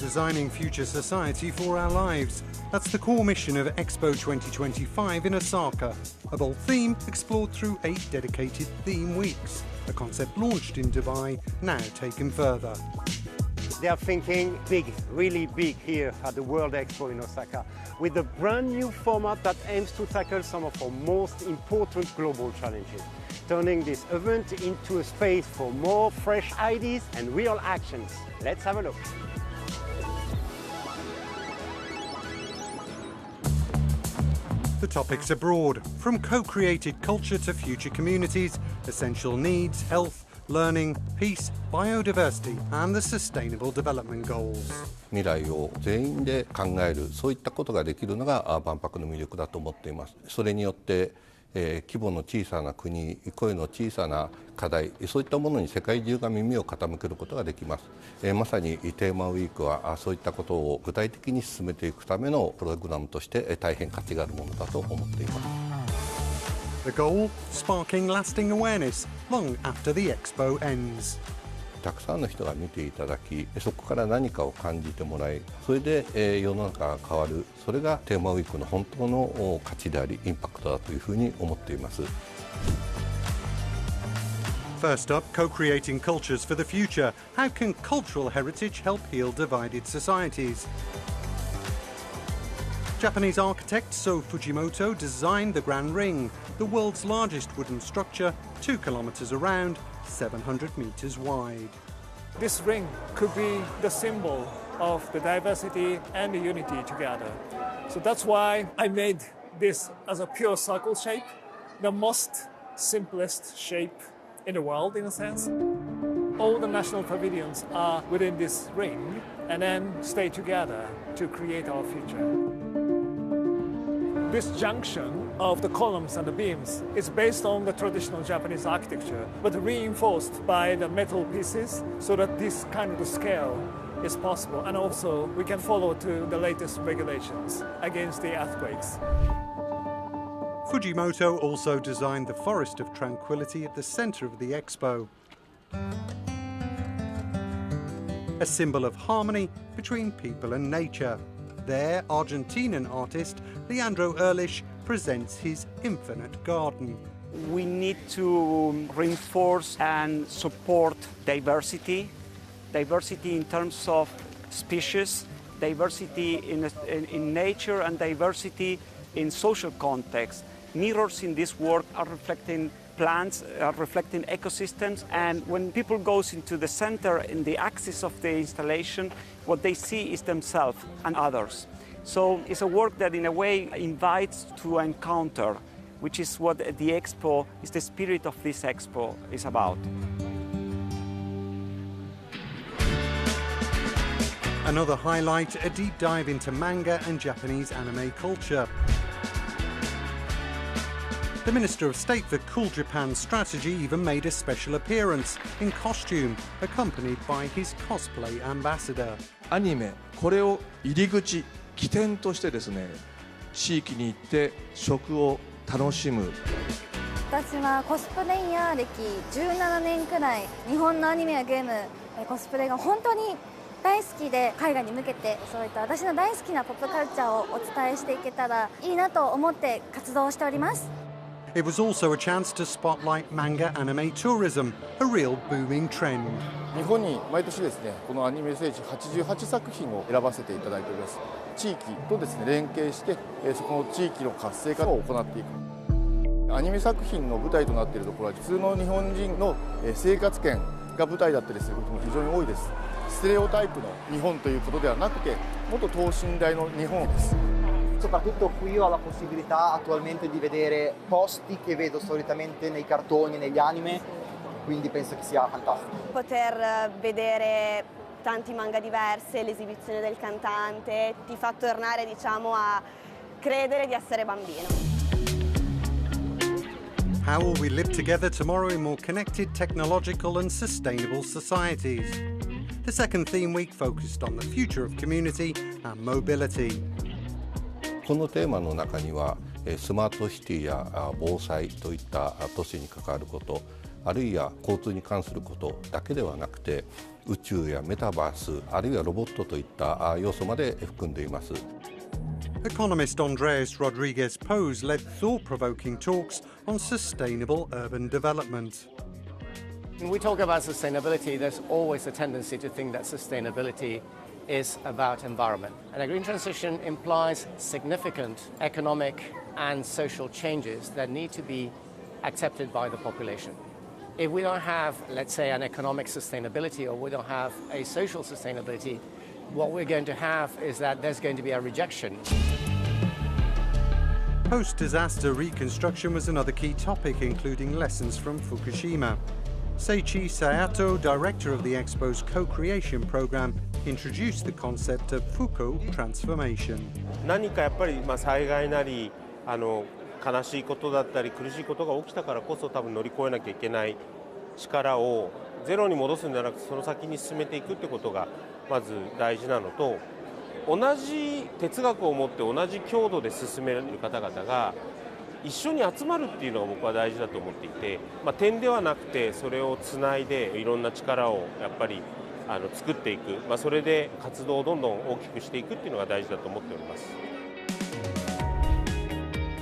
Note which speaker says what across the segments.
Speaker 1: designing future society for our lives. That's the core mission of Expo 2025 in Osaka, a bold theme explored through 8 dedicated theme weeks, a concept launched in Dubai, now taken further.
Speaker 2: They are thinking big, really big here at the World Expo in Osaka, with a brand new format that aims to tackle some of our most important global challenges, turning this event into a space for more fresh ideas and real actions. Let's have a look.
Speaker 1: The topics are broad, from co-created culture to future communities, essential needs, health, learning, peace, biodiversity and the Sustainable Development Goals.
Speaker 3: 未来を全員で考える、そういったことができるのが万博の魅力だと思っています。それによって規模の小さな国、声の小さな課題、そういったものに世界中が耳を傾けることができます。まさにテーマウィークはそういったことを具体的に進めていくためのプログラムとして大変価値があるものだと思っています。
Speaker 1: The goal, sparking lasting awareness long after the Expo ends.
Speaker 3: たくさんの人が見ていただき、そこから何かを感じてもらい、それで世の中が変わる、それがテーマウィークの本当の価値であり、インパクトだというふうに思っています。
Speaker 1: First up, co-creating cultures for the future. How can cultural heritage help heal divided societies? Japanese architect So Fujimoto designed the Grand Ring, the world's largest wooden structure, 2 kilometers around, 700 meters wide.
Speaker 4: This ring could be the symbol of the diversity and the unity together. So that's why I made this as a pure circle shape, the most simplest shape in the world in a sense. All the national pavilions are within this ring and then stay together to create our future. This junction of the columns and the beams is based on the traditional Japanese architecture, but reinforced by the metal pieces so that this kind of scale is possible. And also we can follow to the latest regulations against the earthquakes.
Speaker 1: Fujimoto also designed the Forest of Tranquility at the center of the Expo, a symbol of harmony between people and nature. There, Argentinian artist Leandro Ehrlich presents his infinite garden.
Speaker 5: We need to reinforce and support diversity, diversity in terms of species, diversity in nature and diversity in social context. Mirrors in this work are reflecting plants, are reflecting ecosystems, and when people go into the center, in the axis of the installation, what they see is themselves and others. So it's a work that in a way invites to encounter, which is what the Expo, is the spirit of this Expo is about.
Speaker 1: Another highlight, a deep dive into manga and Japanese anime culture. The Minister of State for Cool Japan Strategy even made a special appearance in costume, accompanied by his cosplay ambassador.
Speaker 6: アニメ、これを入り口、起点としてですね、地域に行って食を楽しむ。
Speaker 7: 私はコスプレイヤー歴17年くらい、日本のアニメやゲーム、コスプレが本当に大好きで、海外に向けてそういった私の大好きなポップカルチャーをお伝えしていけたらいいなと思って活動しております。
Speaker 1: It was also a chance to spotlight manga anime tourism, a real booming trend.
Speaker 8: 日本に毎年ですね、このアニメ聖地88作品を選ばせていただいております。地域とですね、連携して、そこの地域の活性化を行っていく。アニメ作品の舞台となっているところは、普通の日本人の生活圏が舞台だったりすることも非常に多いです。ステレオタイプの日本ということではなくて、もっと等身大の日本です。
Speaker 9: Soprattutto qui ho la possibilità attualmente di vedere posti che vedo solitamente nei cartoni e negli anime, quindi penso che sia fantastico.
Speaker 10: Poter vedere tanti manga diversi, l'esibizione del cantante, ti fa tornare, diciamo, a credere di essere bambino.
Speaker 1: How will we live together tomorrow in more connected, technological and sustainable societies? The second theme week focused on the future of community and mobility.
Speaker 3: このテーマの中にはスマートシティや防災といった都市に関わること、あるいは交通に関することだけではなくて、宇宙やメタバース、あるいはロボットといった要素まで含んでいます。
Speaker 1: Economist Andreas Rodriguez Pose led thought-provoking talks on sustainable urban development.
Speaker 11: When we talk about sustainability, there's always a tendency to think that sustainability is about environment. And a green transition implies significant economic and social changes that need to be accepted by the population. If we don't have, let's say, an economic sustainability, or we don't have a social sustainability, what we're going to have is that there's going to be a rejection.
Speaker 1: Post-disaster reconstruction was another key topic, including lessons from Fukushima. Seichi Sayato, director of the Expo's co-creation program, introduced the concept of Fuko transformation.
Speaker 12: 何かやっぱり災害なり悲しいことだったり苦しいことが起きたからこそ多分乗り越えなきゃいけない力をゼロに戻すんじゃなくてその先に進めていくってことがまず大事なのと、同じ哲学を持って同じ強度で進める方々が一緒に集まるっていうのが僕は大事だと思っていて、点ではなくてそれをつないでいろんな力をやっぱり作っていく、それで活動をどんどん大きくしていくっていうのが大事だと思っております。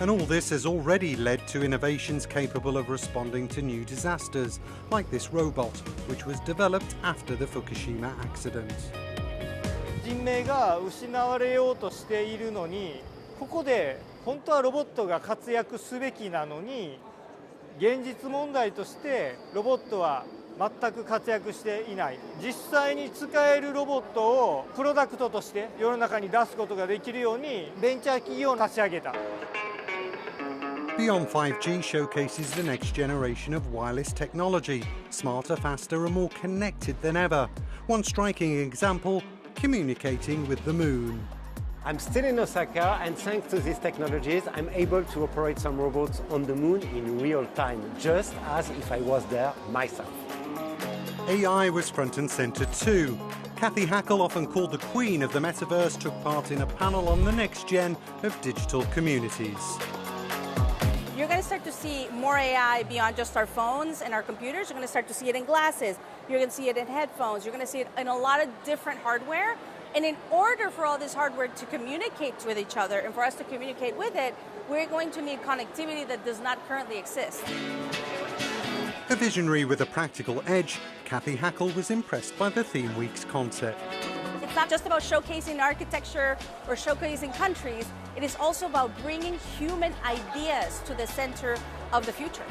Speaker 1: And all this has already led to innovations capable of responding to new disasters, like this robot, which was developed after the Fukushima accident.
Speaker 13: 人命が失われようとしているのに、ここで本当はロボットが活躍すべきなのに、現実問題としてロボットは全く活躍していない。実際に使えるロボットをプロダクトとして世の中に出すことができるようにベンチャー企業を立ち上げた。
Speaker 1: Beyond 5G showcases the next generation of wireless technology, smarter, faster and more connected than ever. One striking example, communicating with the moon.
Speaker 2: I'm still in Osaka, and thanks to these technologies, I'm able to operate some robots on the moon in real time, just as if I was there myself.
Speaker 1: AI was front and center too. Kathy Hackle, often called the queen of the metaverse, took part in a panel on the next gen of digital communities.
Speaker 14: You're going to start to see more AI beyond just our phones and our computers. You're going to start to see it in glasses. You're going to see it in headphones. You're going to see it in a lot of different hardware. And in order for all this hardware to communicate with each other and for us to communicate with it, we're going to need connectivity that does not currently exist.
Speaker 1: A visionary with a practical edge, Kathy Hackle was impressed by the Theme Week's concept.
Speaker 14: It's not just about showcasing architecture or showcasing countries. It is also about bringing human ideas to the center of the future.